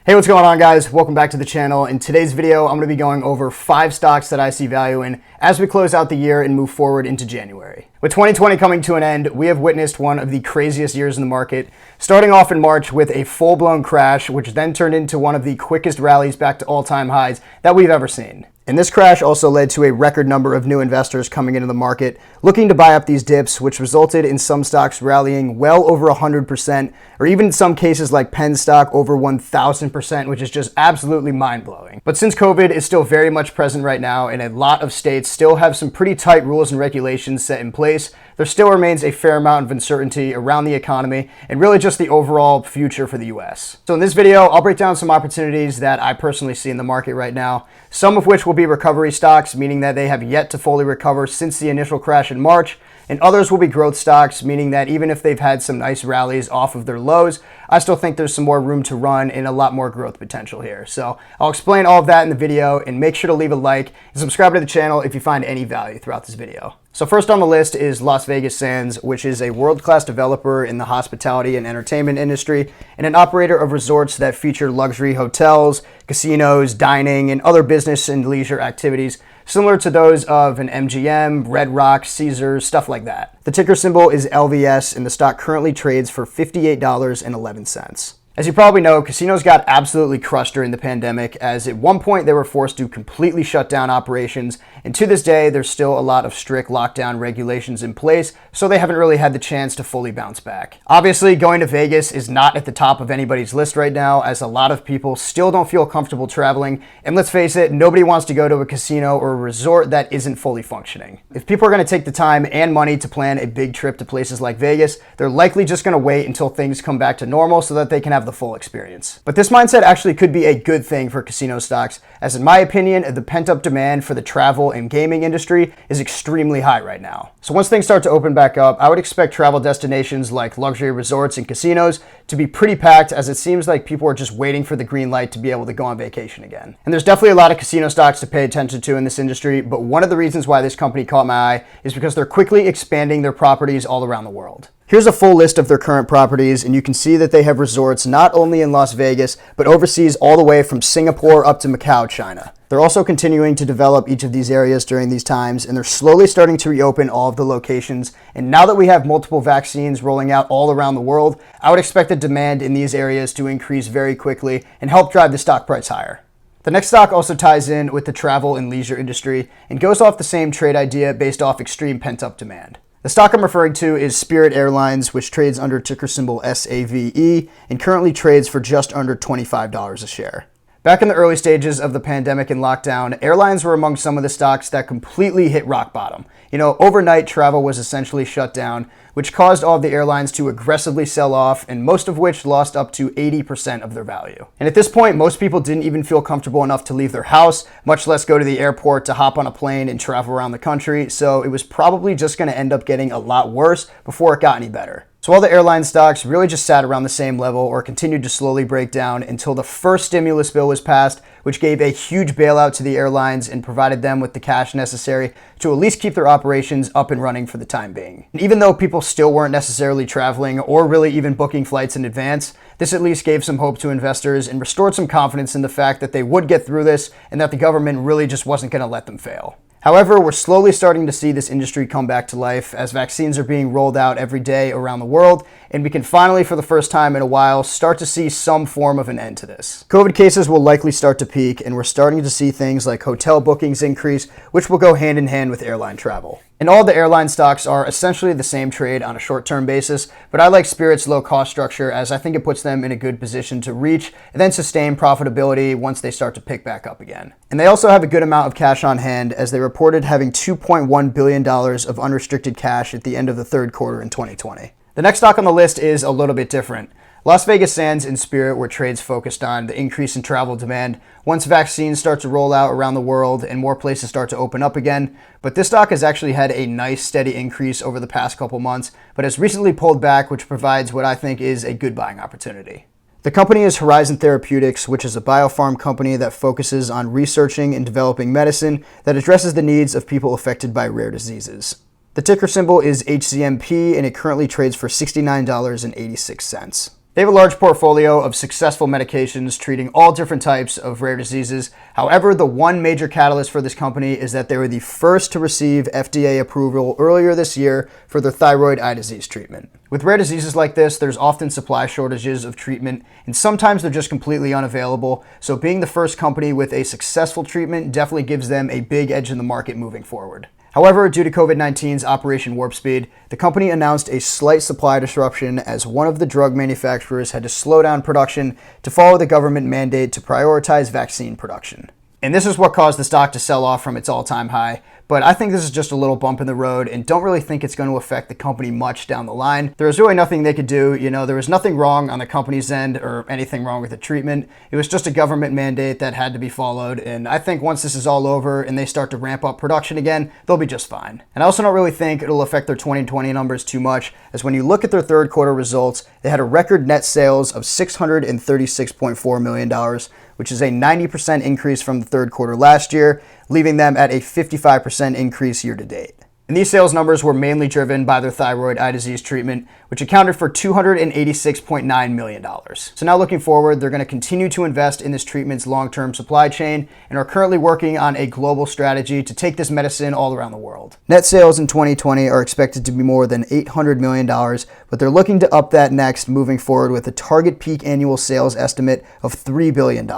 Hey, what's going on, guys? Welcome back to the channel. In today's video, I'm going to be going over 5 stocks that I see value in as we close out the year and move forward into January. With 2020 coming to an end, we have witnessed one of the craziest years in the market, starting off in March with a full-blown crash, which then turned into one of the quickest rallies back to all-time highs that we've ever seen. And this crash also led to a record number of new investors coming into the market, looking to buy up these dips, which resulted in some stocks rallying well over 100%, or even in some cases like Penn stock over 1,000%, which is just absolutely mind-blowing. But since COVID is still very much present right now, and a lot of states still have some pretty tight rules and regulations set in place, there still remains a fair amount of uncertainty around the economy and really just the overall future for the US. So in this video, I'll break down some opportunities that I personally see in the market right now, some of which will be recovery stocks, meaning that they have yet to fully recover since the initial crash in March, and others will be growth stocks, meaning that even if they've had some nice rallies off of their lows, I still think there's some more room to run and a lot more growth potential here. So I'll explain all of that in the video, and make sure to leave a like and subscribe to the channel if you find any value throughout this video. So first on the list is Las Vegas Sands, which is a world-class developer in the hospitality and entertainment industry and an operator of resorts that feature luxury hotels, casinos, dining, and other business and leisure activities similar to those of an MGM, Red Rock, Caesars, stuff like that. The ticker symbol is LVS, and the stock currently trades for $58.11. As you probably know, casinos got absolutely crushed during the pandemic, as at one point they were forced to completely shut down operations, and to this day there's still a lot of strict lockdown regulations in place, so they haven't really had the chance to fully bounce back. Obviously, going to Vegas is not at the top of anybody's list right now, as a lot of people still don't feel comfortable traveling, and let's face it, nobody wants to go to a casino or a resort that isn't fully functioning. If people are going to take the time and money to plan a big trip to places like Vegas, they're likely just going to wait until things come back to normal so that they can have the full experience. But this mindset actually could be a good thing for casino stocks, as in my opinion, the pent-up demand for the travel and gaming industry is extremely high right now. So once things start to open back up, I would expect travel destinations like luxury resorts and casinos to be pretty packed, as it seems like people are just waiting for the green light to be able to go on vacation again. And there's definitely a lot of casino stocks to pay attention to in this industry, but one of the reasons why this company caught my eye is because they're quickly expanding their properties all around the world. Here's a full list of their current properties, and you can see that they have resorts not only in Las Vegas, but overseas all the way from Singapore up to Macau, China. They're also continuing to develop each of these areas during these times, and they're slowly starting to reopen all of the locations. And now that we have multiple vaccines rolling out all around the world, I would expect the demand in these areas to increase very quickly and help drive the stock price higher. The next stock also ties in with the travel and leisure industry and goes off the same trade idea based off extreme pent-up demand. The stock I'm referring to is Spirit Airlines, which trades under ticker symbol SAVE and currently trades for just under $25 a share. Back in the early stages of the pandemic and lockdown, airlines were among some of the stocks that completely hit rock bottom. Overnight travel was essentially shut down, which caused all of the airlines to aggressively sell off, and most of which lost up to 80% of their value. And at this point, most people didn't even feel comfortable enough to leave their house, much less go to the airport to hop on a plane and travel around the country, so it was probably just going to end up getting a lot worse before it got any better. So all the airline stocks really just sat around the same level or continued to slowly break down until the first stimulus bill was passed, which gave a huge bailout to the airlines and provided them with the cash necessary to at least keep their operations up and running for the time being. And even though people still weren't necessarily traveling or really even booking flights in advance, this at least gave some hope to investors and restored some confidence in the fact that they would get through this and that the government really just wasn't going to let them fail. However, we're slowly starting to see this industry come back to life as vaccines are being rolled out every day around the world, and we can finally, for the first time in a while, start to see some form of an end to this. COVID cases will likely start to peak, and we're starting to see things like hotel bookings increase, which will go hand in hand with airline travel. And all the airline stocks are essentially the same trade on a short-term basis, but I like Spirit's low-cost structure, as I think it puts them in a good position to reach and then sustain profitability once they start to pick back up again. And they also have a good amount of cash on hand, as they reported having $2.1 billion of unrestricted cash at the end of the third quarter in 2020. The next stock on the list is a little bit different. Las Vegas Sands and Spirit were trades focused on the increase in travel demand once vaccines start to roll out around the world and more places start to open up again. But this stock has actually had a nice steady increase over the past couple months, but has recently pulled back, which provides what I think is a good buying opportunity. The company is Horizon Therapeutics, which is a biopharm company that focuses on researching and developing medicine that addresses the needs of people affected by rare diseases. The ticker symbol is HCMP, and it currently trades for $69.86. They have a large portfolio of successful medications treating all different types of rare diseases. However, the one major catalyst for this company is that they were the first to receive FDA approval earlier this year for their thyroid eye disease treatment. With rare diseases like this, there's often supply shortages of treatment, and sometimes they're just completely unavailable. So being the first company with a successful treatment definitely gives them a big edge in the market moving forward. However, due to COVID-19's Operation Warp Speed, the company announced a slight supply disruption as one of the drug manufacturers had to slow down production to follow the government mandate to prioritize vaccine production. And this is what caused the stock to sell off from its all-time high. But I think this is just a little bump in the road and don't really think it's going to affect the company much down the line. There was really nothing they could do. There was nothing wrong on the company's end or anything wrong with the treatment. It was just a government mandate that had to be followed. And I think once this is all over and they start to ramp up production again, they'll be just fine. And I also don't really think it'll affect their 2020 numbers too much, as when you look at their third quarter results, they had a record net sales of $636.4 million, which is a 90% increase from the third quarter last year, leaving them at a 55% increase year to date. And these sales numbers were mainly driven by their thyroid eye disease treatment, which accounted for $286.9 million. So now looking forward, they're going to continue to invest in this treatment's long-term supply chain and are currently working on a global strategy to take this medicine all around the world. Net sales in 2020 are expected to be more than $800 million, but they're looking to up that next, moving forward with a target peak annual sales estimate of $3 billion.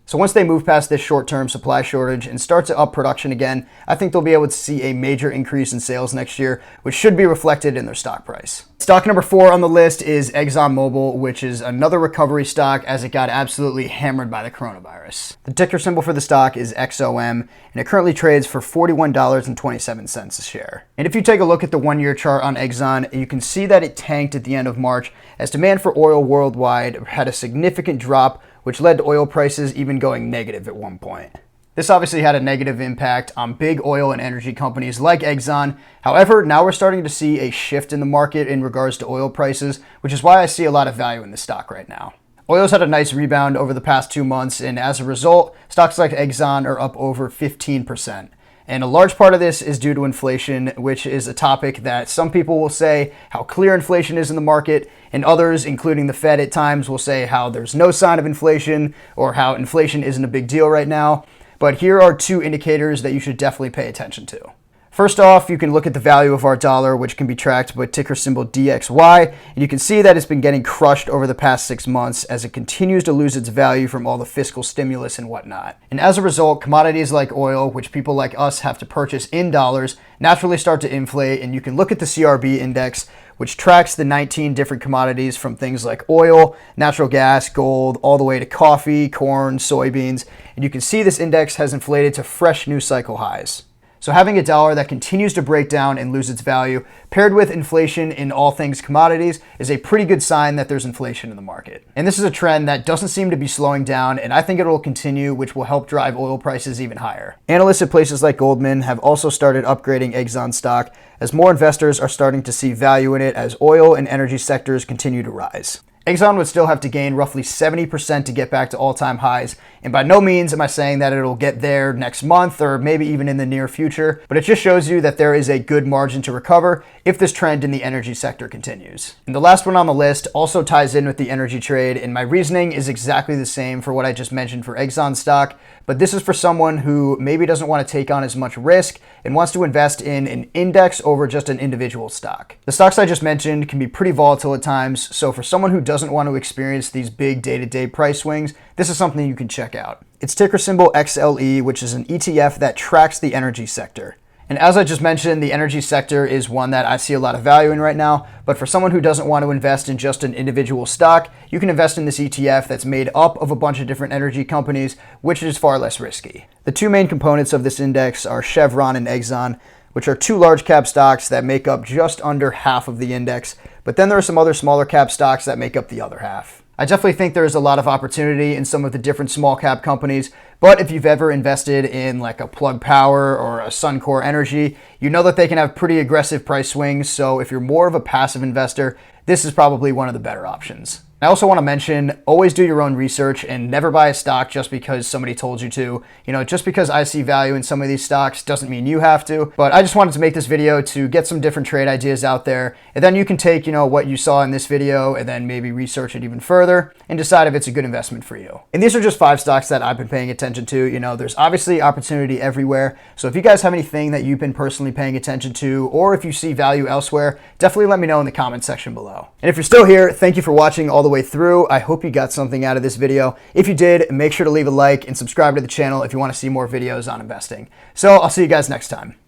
So once they move past this short-term supply shortage and start to up production again, I think they'll be able to see a major increase in sales next year, which should be reflected in their stock price. Stock number 4 on the list is ExxonMobil, which is another recovery stock as it got absolutely hammered by the coronavirus. The ticker symbol for the stock is XOM, and it currently trades for $41.27 a share. And if you take a look at the one-year chart on Exxon, you can see that it tanked at the end of March as demand for oil worldwide had a significant drop, which led to oil prices even going negative at one point. This obviously had a negative impact on big oil and energy companies like Exxon. However, now we're starting to see a shift in the market in regards to oil prices, which is why I see a lot of value in the stock right now. Oil's had a nice rebound over the past 2 months, and as a result, stocks like Exxon are up over 15%. And a large part of this is due to inflation, which is a topic that some people will say how clear inflation is in the market, and others, including the Fed at times, will say how there's no sign of inflation or how inflation isn't a big deal right now. But here are 2 indicators that you should definitely pay attention to. First off, you can look at the value of our dollar, which can be tracked by ticker symbol DXY, and you can see that it's been getting crushed over the past 6 months as it continues to lose its value from all the fiscal stimulus and whatnot. And as a result, commodities like oil, which people like us have to purchase in dollars, naturally start to inflate, and you can look at the CRB index, which tracks the 19 different commodities from things like oil, natural gas, gold, all the way to coffee, corn, soybeans, and you can see this index has inflated to fresh new cycle highs. So having a dollar that continues to break down and lose its value, paired with inflation in all things commodities, is a pretty good sign that there's inflation in the market. And this is a trend that doesn't seem to be slowing down, and I think it will continue, which will help drive oil prices even higher. Analysts at places like Goldman have also started upgrading Exxon stock, as more investors are starting to see value in it as oil and energy sectors continue to rise. Exxon would still have to gain roughly 70% to get back to all-time highs, and by no means am I saying that it'll get there next month or maybe even in the near future, but it just shows you that there is a good margin to recover if this trend in the energy sector continues. And the last one on the list also ties in with the energy trade, and my reasoning is exactly the same for what I just mentioned for Exxon stock, but this is for someone who maybe doesn't want to take on as much risk and wants to invest in an index over just an individual stock. The stocks I just mentioned can be pretty volatile at times, so for someone who doesn't want to experience these big day-to-day price swings, this is something you can check out. It's ticker symbol XLE, which is an ETF that tracks the energy sector. And as I just mentioned, the energy sector is one that I see a lot of value in right now, but for someone who doesn't want to invest in just an individual stock, you can invest in this ETF that's made up of a bunch of different energy companies, which is far less risky. The 2 main components of this index are Chevron and Exxon, which are 2 large cap stocks that make up just under half of the index, but then there are some other smaller cap stocks that make up the other half. I definitely think there is a lot of opportunity in some of the different small cap companies, but if you've ever invested in like a Plug Power or a Suncor Energy, you know that they can have pretty aggressive price swings, so if you're more of a passive investor, this is probably one of the better options. I also want to mention, always do your own research and never buy a stock just because somebody told you to. Just because I see value in some of these stocks doesn't mean you have to. But I just wanted to make this video to get some different trade ideas out there. And then you can take, what you saw in this video and then maybe research it even further and decide if it's a good investment for you. And these are just 5 stocks that I've been paying attention to. There's obviously opportunity everywhere. So if you guys have anything that you've been personally paying attention to, or if you see value elsewhere, definitely let me know in the comment section below. And if you're still here, thank you for watching all the way through. I hope you got something out of this video. If you did, make sure to leave a like and subscribe to the channel if you want to see more videos on investing. So I'll see you guys next time.